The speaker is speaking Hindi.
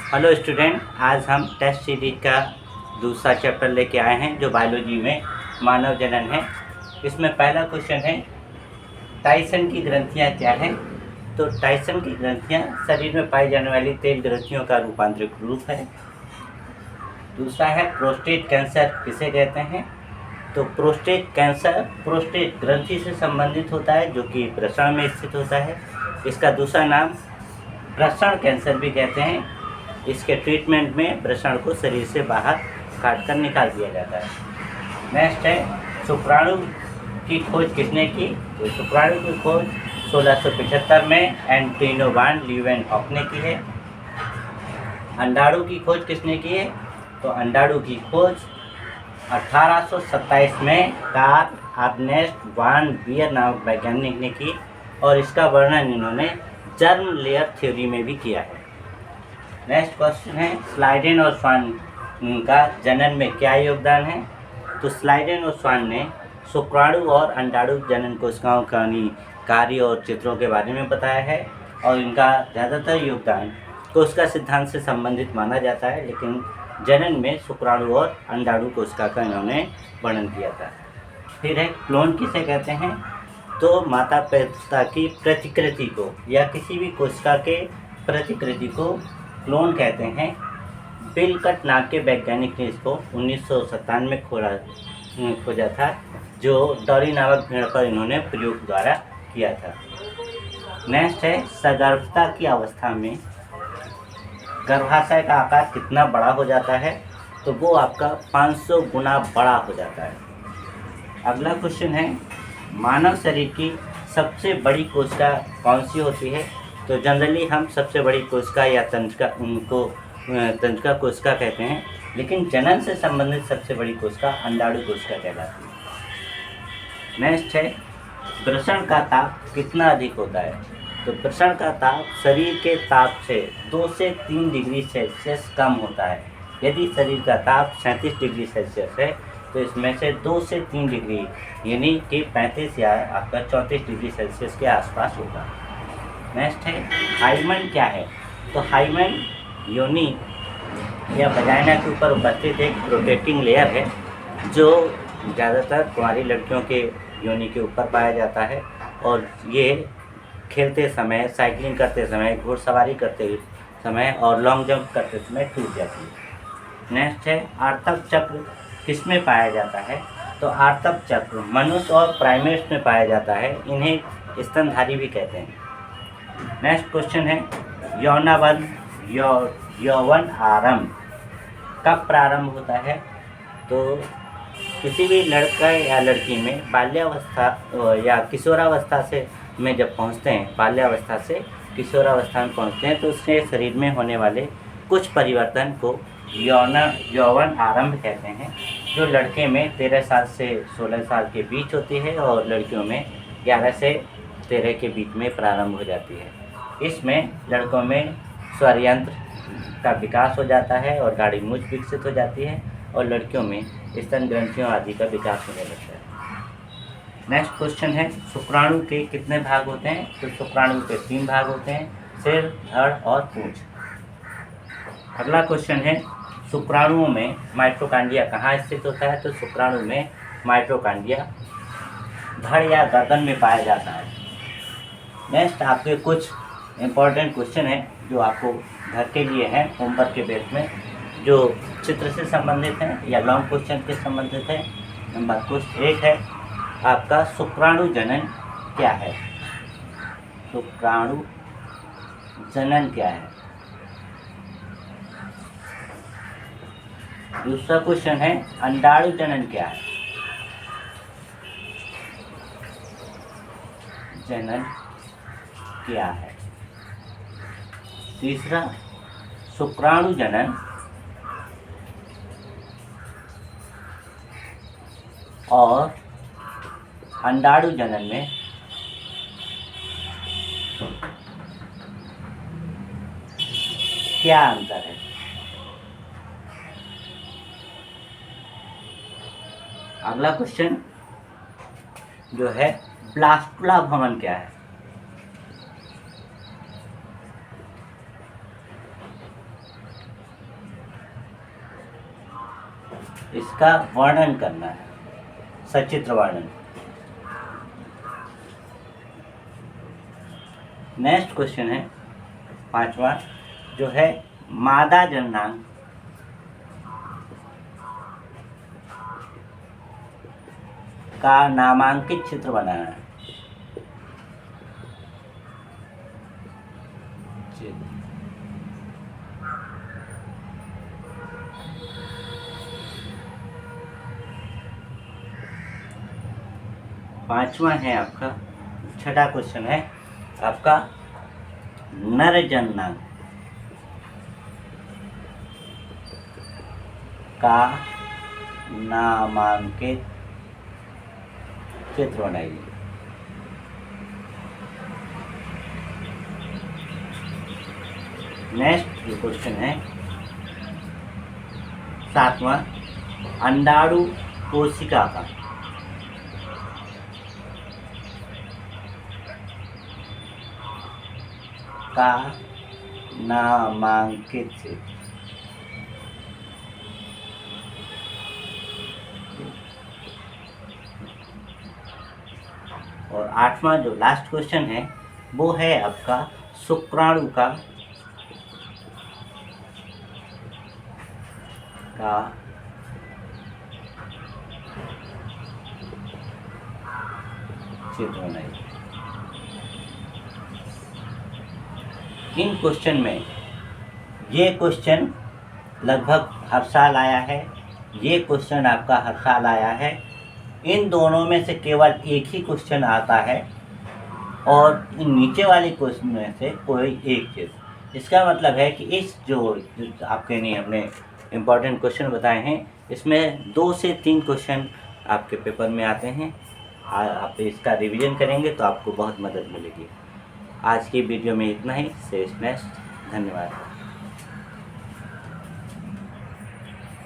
हेलो स्टूडेंट, आज हम टेस्ट सीरीज का दूसरा चैप्टर लेके आए हैं जो बायोलॉजी में मानव जनन है। इसमें पहला क्वेश्चन है टायसन की ग्रंथियां क्या हैं। तो टायसन की ग्रंथियां शरीर में पाई जाने वाली तेल ग्रंथियों का रूपांतरित रूप है। दूसरा है प्रोस्टेट कैंसर किसे कहते हैं। तो प्रोस्टेट कैंसर प्रोस्टेट ग्रंथि से संबंधित होता है जो कि वृषण में स्थित होता है। इसका दूसरा नाम वृषण कैंसर भी कहते हैं। इसके ट्रीटमेंट में वृषण को शरीर से बाहर काटकर निकाल दिया जाता है। नेक्स्ट है शुक्राणु की खोज किसने की। तो शुक्राणु की खोज 1675 में एंटोनियो वान लीeuwenhoek ने की है। अंडाणु की खोज किसने की है। तो अंडाणु की खोज 1827 में कार्ल अर्नेस्ट वान बियर नामक वैज्ञानिक ने की और इसका वर्णन इन्होंने जर्म लेयर थ्योरी में भी किया है। नेक्स्ट क्वेश्चन है स्लाइडेन और स्वान का जनन में क्या योगदान है। तो स्लाइडेन और स्वान ने शुक्राणु और अंडाणु जनन कोशिकाओं का कार्य और चित्रों के बारे में बताया है और इनका ज़्यादातर योगदान कोशिका सिद्धांत से संबंधित माना जाता है, लेकिन जनन में शुक्राणु और अंडाणु कोशिका का इन्होंने वर्णन किया था। फिर है क्लोन किसे कहते हैं। तो माता पिता की प्रतिकृति को या किसी भी कोशिका के प्रतिकृति को क्लोन कहते हैं। बिलकट नाम के वैज्ञानिक ने इसको 1997 में खोजा था, जो डॉली नामक भेड़ पर इन्होंने प्रयोग द्वारा किया था। नेक्स्ट है सगर्भता की अवस्था में गर्भाशय का आकार कितना बड़ा हो जाता है। तो वो आपका 500 गुना बड़ा हो जाता है। अगला क्वेश्चन है मानव शरीर की सबसे बड़ी कोशिका कौन सी होती है। तो जनरली हम सबसे बड़ी कोशिका या तंत्रिका कोशिका कहते हैं, लेकिन जनन से संबंधित सबसे बड़ी कोशिका अंडाणु कोशिका कहलाती है। नेक्स्ट है वृषण का ताप कितना अधिक होता है। तो वृषण का ताप शरीर के ताप से 2 से 3 डिग्री सेल्सियस कम होता है। यदि शरीर का ताप 37 डिग्री सेल्सियस है तो इसमें से 2 से 3 डिग्री यानी कि 35 या आपका 34 डिग्री सेल्सियस के आसपास होगा। नेक्स्ट है हाइमन क्या है। तो हाइमन योनि या वजाइना के ऊपर उपस्थित एक प्रोटेक्टिंग लेयर है जो ज़्यादातर कुंवारी लड़कियों के योनि के ऊपर पाया जाता है और ये खेलते समय, साइकिलिंग करते समय, घुड़सवारी करते समय और लॉन्ग जंप करते समय टूट जाती है। नेक्स्ट है आर्तव चक्र किसमें पाया जाता है। तो आर्तव चक्र मनुष्य और प्राइमेट्स में पाया जाता है। इन्हें स्तनधारी भी कहते हैं। नेक्स्ट क्वेश्चन है यौवन आरंभ कब प्रारंभ होता है। तो किसी भी लड़का या लड़की में बाल्यावस्था या किशोरावस्था से में जब पहुंचते हैं, बाल्यावस्था से किशोरावस्था में पहुंचते हैं तो उसके शरीर में होने वाले कुछ परिवर्तन को यौवन आरंभ कहते हैं, जो लड़के में 13 साल से 16 साल के बीच होती है और लड़कियों में 11 से 13 के बीच में प्रारंभ हो जाती है। इसमें लड़कों में स्वरयंत्र का विकास हो जाता है और गाढ़ी मूंछ विकसित हो जाती है और लड़कियों में स्तन ग्रंथियों आदि का विकास होने लगता है। नेक्स्ट क्वेश्चन है शुक्राणु के कितने भाग होते हैं। तो शुक्राणु के 3 भाग होते हैं, सिर, धड़ और पूंछ। अगला क्वेश्चन है शुक्राणुओं में माइटोकॉन्ड्रिया कहाँ स्थित होता है। तो शुक्राणु में माइटोकॉन्ड्रिया धड़ या गर्दन में पाया जाता है। नेक्स्ट आपके कुछ इम्पॉर्टेंट क्वेश्चन है जो आपको घर के लिए हैं होमवर्क के बेस में, जो चित्र से संबंधित हैं या लॉन्ग क्वेश्चन के संबंधित है। नंबर 1 है आपका शुक्राणु जनन क्या है। शुक्राणु जनन क्या है। दूसरा क्वेश्चन है अंडाणु जनन क्या है। जनन क्या है। तीसरा शुक्राणु जनन और अंडाणु जनन में क्या अंतर है। अगला क्वेश्चन जो है ब्लास्टुला भवन क्या है। इसका वर्णन करना है, सचित्र वर्णन। नेक्स्ट क्वेश्चन है 5वां, जो है मादा जननांग का नामांकित चित्र बनाना है। पांचवा है आपका, छठा क्वेश्चन है आपका, नर जननांग का नामांकित चित्र बनाइए। नेक्स्ट क्वेश्चन है 7वां, अंडाणु कोशिका का नामांकित चित्र। और 8वां जो लास्ट क्वेश्चन है वो है आपका शुक्राणु का चित्र बनाइए। इन क्वेश्चन में, ये क्वेश्चन लगभग हर साल आया है, ये क्वेश्चन आपका हर साल आया है। इन दोनों में से केवल एक ही क्वेश्चन आता है और इन नीचे वाले क्वेश्चन में से कोई एक चीज़। इसका मतलब है कि इस जो आपके नहीं हमने इम्पॉर्टेंट क्वेश्चन बताए हैं, इसमें 2 से 3 क्वेश्चन आपके पेपर में आते हैं। आप इसका रिवीजन करेंगे तो आपको बहुत मदद मिलेगी। आज की वीडियो में इतना ही। से नेक्स्ट, धन्यवाद।